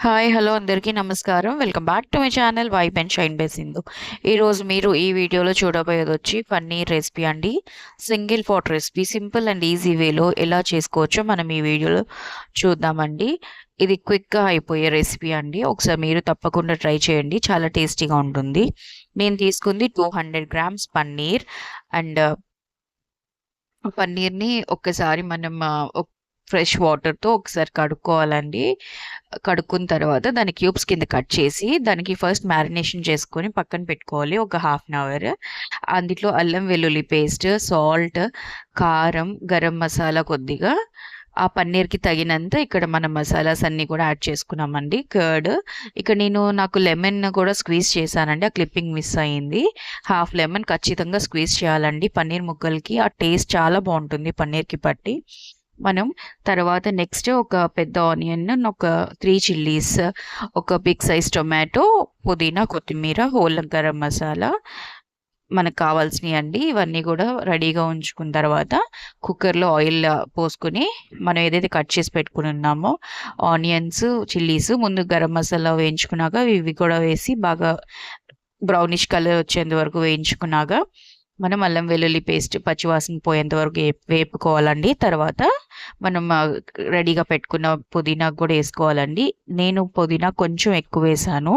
Hi hello అందరికీ నమస్కారం. Welcome back to my channel vibe and shine by Sindhu. ఈరోజు మీరు ఈ వీడియోలో చూడబోయేది వచ్చి పన్నీర్ రెసిపీ అండి. Single pot recipe, simple and easy వేలో ఎలా చేసుకోవచ్చో మనం ఈ వీడియోలో చూద్దామండి. ఇది క్విక్గా అయిపోయే రెసిపీ అండి. ఒకసారి మీరు తప్పకుండా ట్రై చేయండి, చాలా టేస్టీగా ఉంటుంది. నేను తీసుకుంది 200 గ్రామ్స్ పన్నీర్. అండ్ పన్నీర్ని ఒక్కసారి మనం ఫ్రెష్ వాటర్తో ఒకసారి కడుక్కోవాలండి. కడుక్కున్న తర్వాత దాని క్యూబ్స్ కింద కట్ చేసి దానికి ఫస్ట్ మ్యారినేషన్ చేసుకొని పక్కన పెట్టుకోవాలి ఒక హాఫ్ అన్ అవర్. అందులో అల్లం వెల్లుల్లి పేస్ట్, సాల్ట్, కారం, గరం మసాలా కొద్దిగా, ఆ పన్నీర్కి తగినంత ఇక్కడ మనం మసాలాస్ అన్నీ కూడా యాడ్ చేసుకున్నామండి. కర్డ్, ఇక్కడ నాకు లెమన్ కూడా స్క్వీజ్ చేశానండి, ఆ క్లిప్పింగ్ మిస్ అయ్యింది. హాఫ్ లెమన్ ఖచ్చితంగా స్క్వీజ్ చేయాలండి పన్నీర్ ముక్కలకి, ఆ టేస్ట్ చాలా బాగుంటుంది పన్నీర్కి పట్టి. మనం తర్వాత నెక్స్ట్ ఒక పెద్ద ఆనియన్, ఒక 3 చిల్లీస్, ఒక బిగ్ సైజ్ టొమాటో, పుదీనా, కొత్తిమీర, హోల్ గరం మసాలా మనకు కావాల్సినవి అండి. ఇవన్నీ కూడా రెడీగా ఉంచుకున్న తర్వాత కుక్కర్లో ఆయిల్ పోసుకుని మనం ఏదైతే కట్ చేసి పెట్టుకుని ఉన్నామో ఆనియన్స్, చిల్లీస్ ముందు గరం మసాలా వేయించుకున్నాక ఇవి కూడా వేసి బాగా బ్రౌనిష్ కలర్ వచ్చేంత వరకు వేయించుకున్నాక మనం అల్లం వెల్లుల్లి పేస్ట్ పచ్చివాసన పోయేంత వరకు వేపుకోవాలండి. తర్వాత మనం రెడీగా పెట్టుకున్న పుదీనా కూడా వేసుకోవాలండి. నేను పుదీనా కొంచెం ఎక్కువ వేసాను.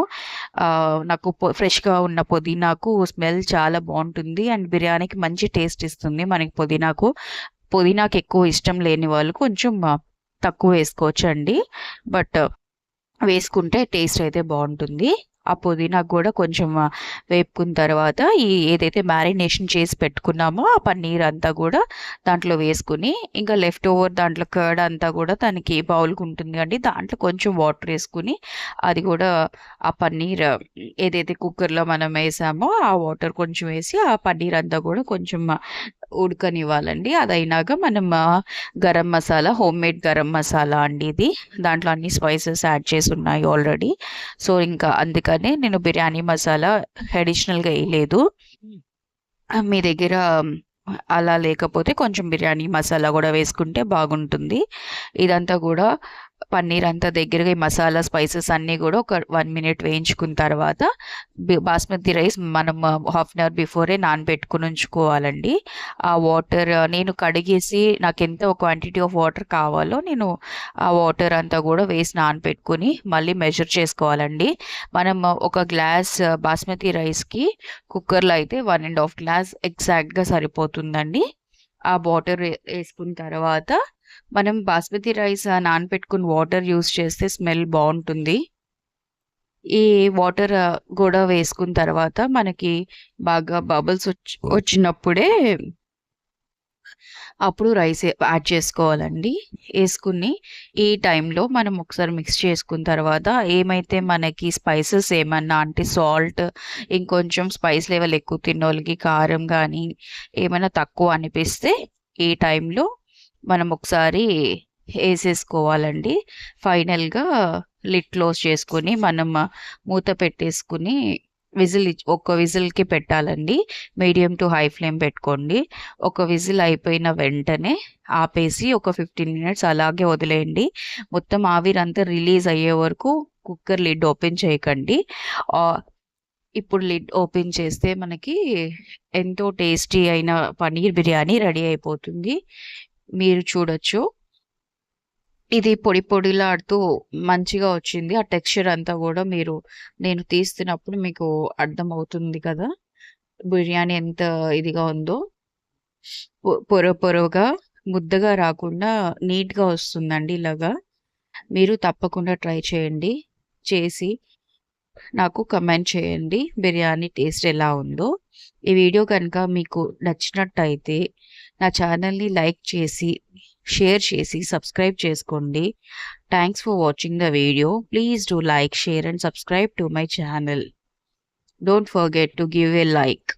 నాకు ఫ్రెష్గా ఉన్న పుదీనాకు స్మెల్ చాలా బాగుంటుంది అండ్ బిర్యానీకి మంచి టేస్ట్ ఇస్తుంది. మనకి పుదీనాకు ఎక్కువ ఇష్టం లేని వాళ్ళు కొంచెం తక్కువ వేసుకోవచ్చు అండి, బట్ వేసుకుంటే టేస్ట్ అయితే బాగుంటుంది. ఆ పుదీనాకు కూడా కొంచెం వేపుకున్న తర్వాత ఏదైతే మ్యారినేషన్ చేసి పెట్టుకున్నామో ఆ పన్నీర్ అంతా కూడా దాంట్లో వేసుకుని, ఇంకా లెఫ్ట్ ఓవర్ దాంట్లో కర్డ్ అంతా కూడా దానికి బౌల్కి ఉంటుంది అండి, దాంట్లో కొంచెం వాటర్ వేసుకుని అది కూడా ఆ పన్నీర్ ఏదైతే కుక్కర్లో మనం వేసామో ఆ వాటర్ కొంచెం వేసి ఆ పన్నీర్ అంతా కూడా కొంచెం ఉడకనివ్వాలండి. అది అయినాక మనం గరం మసాలా, హోమ్ మేడ్ గరం మసాలా అండి ఇది, దాంట్లో అన్ని స్పైసెస్ యాడ్ చేసి ఉన్నాయి ఆల్రెడీ. సో ఇంకా అందుకనే నేను బిర్యానీ మసాలా అడిషనల్గా వేయలేదు. మీ దగ్గర అలా లేకపోతే కొంచెం బిర్యానీ మసాలా కూడా వేసుకుంటే బాగుంటుంది. ఇదంతా కూడా పన్నీర్ అంతా దగ్గరగా ఈ మసాలా స్పైసెస్ అన్నీ కూడా ఒక 1 మినిట్ వేయించుకున్న తర్వాత బాస్మతి రైస్ మనం హాఫ్ అన్ అవర్ బిఫోరే నానబెట్టుకుని ఉంచుకోవాలండి. ఆ వాటర్ నేను కడిగేసి నాకు ఎంత క్వాంటిటీ ఆఫ్ వాటర్ కావాలో నేను ఆ వాటర్ అంతా కూడా వేసి నానబెట్టుకుని మళ్ళీ మెజర్ చేసుకోవాలండి. మనం ఒక గ్లాస్ బాస్మతి రైస్కి కుక్కర్లో అయితే 1.5 గ్లాస్ ఎగ్జాక్ట్గా సరిపోతుందండి. ఆ వాటర్ వేసుకున్న తర్వాత మనం బాస్మతి రైస్ నానబెట్టుకుని వాటర్ యూస్ చేస్తే స్మెల్ బాగుంటుంది. ఈ వాటర్ కూడా వేసుకున్న తర్వాత మనకి బాగా బబుల్స్ వచ్చినప్పుడే అప్పుడు రైస్ యాడ్ చేసుకోవాలండి. వేసుకుని ఈ టైంలో మనం ఒకసారి మిక్స్ చేసుకున్న తర్వాత ఏమైతే మనకి స్పైసెస్ ఏమన్నా అంటే సాల్ట్, ఇంకొంచెం స్పైస్ లెవెల్ ఎక్కువ తిన్నోళ్ళకి కారం కానీ ఏమైనా తక్కువ అనిపిస్తే ఈ టైంలో మనం ఒకసారి వేసేసుకోవాలండి. ఫైనల్గా లిడ్ క్లోజ్ చేసుకుని మనం మూత పెట్టేసుకుని ఒక్క విజిల్కి పెట్టాలండి. మీడియం టు హై ఫ్లేమ్ పెట్టుకోండి. ఒక విజిల్ అయిపోయిన వెంటనే ఆపేసి ఒక 15 మినిట్స్ అలాగే వదిలేయండి. మొత్తం ఆవిరంతా రిలీజ్ అయ్యే వరకు కుక్కర్ లిడ్ ఓపెన్ చేయకండి. ఇప్పుడు లిడ్ ఓపెన్ చేస్తే మనకి ఎంతో టేస్టీ అయిన పన్నీర్ బిర్యానీ రెడీ అయిపోతుంది. మీరు చూడొచ్చు, ఇది పొడి పొడిలాడుతూ మంచిగా వచ్చింది. ఆ టెక్స్చర్ అంతా కూడా నేను తీస్తున్నప్పుడు మీకు అర్థమవుతుంది కదా బిర్యానీ ఎంత ఇదిగా ఉందో. పొర పొరగా ముద్దగా రాకుండా నీట్గా వస్తుందండి ఇలాగా. మీరు తప్పకుండా ట్రై చేయండి. చేసి నాకు కమెంట్ చేయండి బిర్యానీ టేస్ట్ ఎలా ఉందో. ఈ వీడియో కనుక మీకు నచ్చినట్టయితే నా ఛానల్ని లైక్ చేసి, షేర్ చేసి, సబ్స్క్రైబ్ చేసుకోండి. Thanks for watching the video. Please do like, share and subscribe to my channel. Don't forget to give a like.